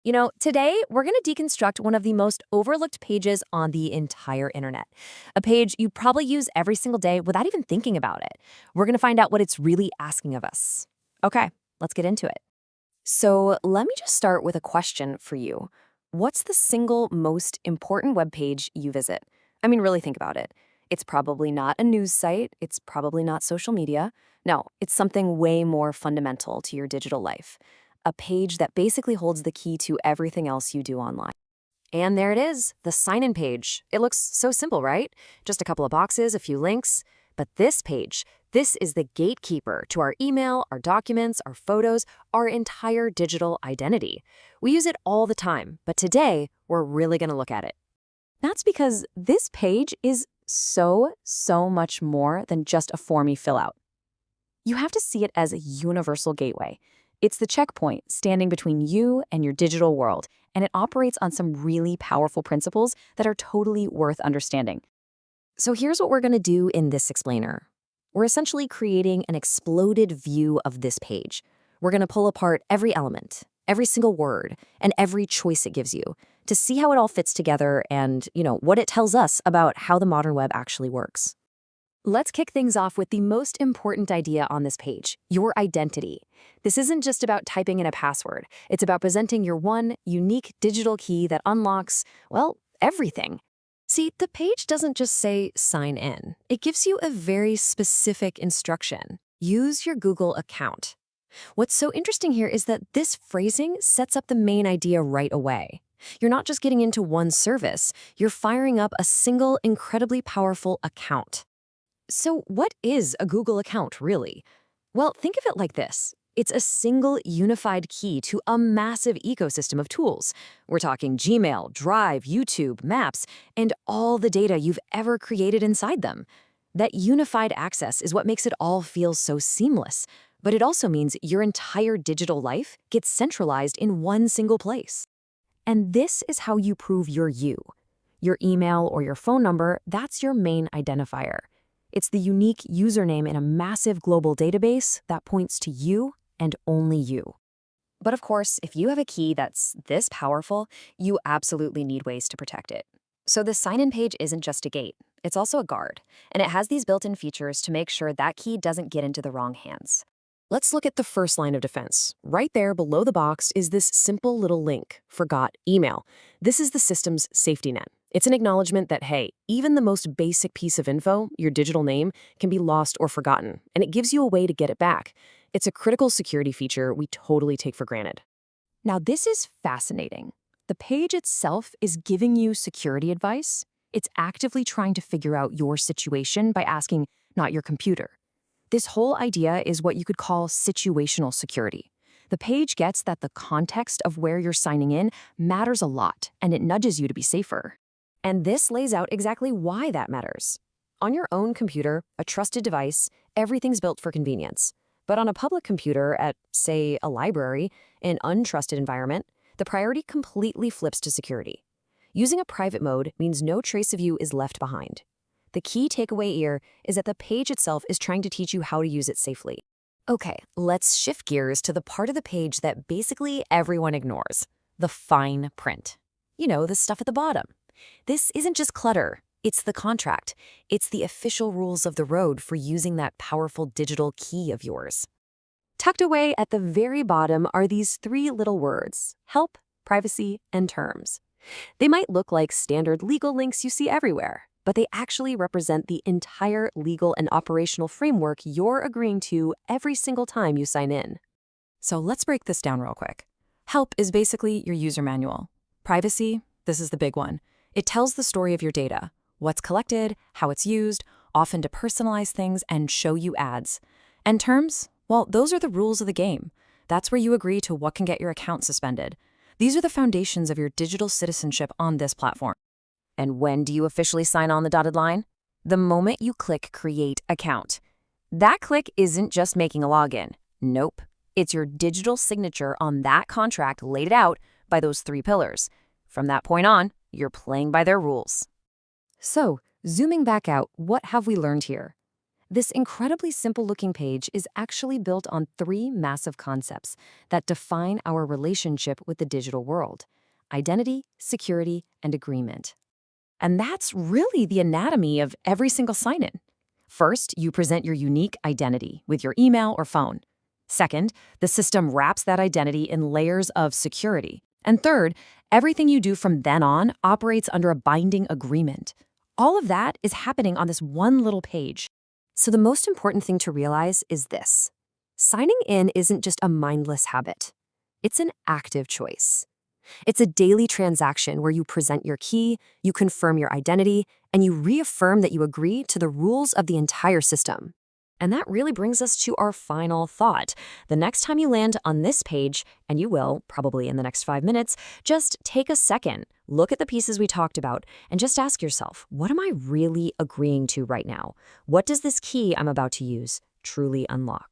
Today we're going to deconstruct one of the most overlooked pages on the entire internet. A page you probably use every single day without even thinking about it. We're going to find out what it's really asking of us. Okay, let's get into it. So let me just start with a question for you. What's the single most important web page you visit? I mean, really think about it. It's probably not a news site. It's probably not social media. No, it's something way more fundamental to your digital life. A page that basically holds the key to everything else you do online. And there it is, the sign-in page. It looks so simple, right? Just a couple of boxes, a few links. But this page, this is the gatekeeper to our email, our documents, our photos, our entire digital identity. We use it all the time, but today we're really going to look at it. That's because this page is so much more than just a form you fill out. You have to see it as a universal gateway. It's the checkpoint standing between you and your digital world, and it operates on some really powerful principles that are totally worth understanding. So here's what we're going to do in this explainer. We're essentially creating an exploded view of this page. We're going to pull apart every element, every single word, and every choice it gives you to see how it all fits together and, what it tells us about how the modern web actually works. Let's kick things off with the most important idea on this page, your identity. This isn't just about typing in a password. It's about presenting your one unique digital key that unlocks, everything. See, the page doesn't just say sign in. It gives you a very specific instruction. Use your Google account. What's so interesting here is that this phrasing sets up the main idea right away. You're not just getting into one service, you're firing up a single, incredibly powerful account. So what is a Google account, really? Well, think of it like this. It's a single unified key to a massive ecosystem of tools. We're talking Gmail, Drive, YouTube, Maps, and all the data you've ever created inside them. That unified access is what makes it all feel so seamless, but it also means your entire digital life gets centralized in one single place. And this is how you prove you're you. Your email or your phone number, that's your main identifier. It's the unique username in a massive global database that points to you and only you. But of course, if you have a key that's this powerful, you absolutely need ways to protect it. So the sign-in page isn't just a gate, it's also a guard, and it has these built-in features to make sure that key doesn't get into the wrong hands. Let's look at the first line of defense. Right there below the box is this simple little link, forgot email. This is the system's safety net. It's an acknowledgement that, hey, even the most basic piece of info, your digital name, can be lost or forgotten, and it gives you a way to get it back. It's a critical security feature we totally take for granted. Now, this is fascinating. The page itself is giving you security advice. It's actively trying to figure out your situation by asking, not your computer. This whole idea is what you could call situational security. The page gets that the context of where you're signing in matters a lot, and it nudges you to be safer. And this lays out exactly why that matters. On your own computer, a trusted device, everything's built for convenience. But on a public computer at, say, a library, an untrusted environment, the priority completely flips to security. Using a private mode means no trace of you is left behind. The key takeaway here is that the page itself is trying to teach you how to use it safely. Okay, let's shift gears to the part of the page that basically everyone ignores, the fine print. The stuff at the bottom. This isn't just clutter, it's the contract. It's the official rules of the road for using that powerful digital key of yours. Tucked away at the very bottom are these three little words: help, privacy, and terms. They might look like standard legal links you see everywhere, but they actually represent the entire legal and operational framework you're agreeing to every single time you sign in. So let's break this down real quick. Help is basically your user manual. Privacy, this is the big one. It tells the story of your data, what's collected, how it's used, often to personalize things and show you ads. And terms, well, those are the rules of the game. That's where you agree to what can get your account suspended. These are the foundations of your digital citizenship on this platform. And when do you officially sign on the dotted line? The moment you click Create Account. That click isn't just making a login. Nope. It's your digital signature on that contract laid out by those three pillars. From that point on, you're playing by their rules. So, zooming back out, what have we learned here? This incredibly simple-looking page is actually built on three massive concepts that define our relationship with the digital world: identity, security, and agreement. And that's really the anatomy of every single sign-in. First, you present your unique identity with your email or phone. Second, the system wraps that identity in layers of security. And third, everything you do from then on operates under a binding agreement. All of that is happening on this one little page. So the most important thing to realize is this: signing in isn't just a mindless habit. It's an active choice. It's a daily transaction where you present your key, you confirm your identity, and you reaffirm that you agree to the rules of the entire system. And that really brings us to our final thought. The next time you land on this page, and you will, probably in the next 5 minutes, just take a second, look at the pieces we talked about, and just ask yourself, what am I really agreeing to right now? What does this key I'm about to use truly unlock?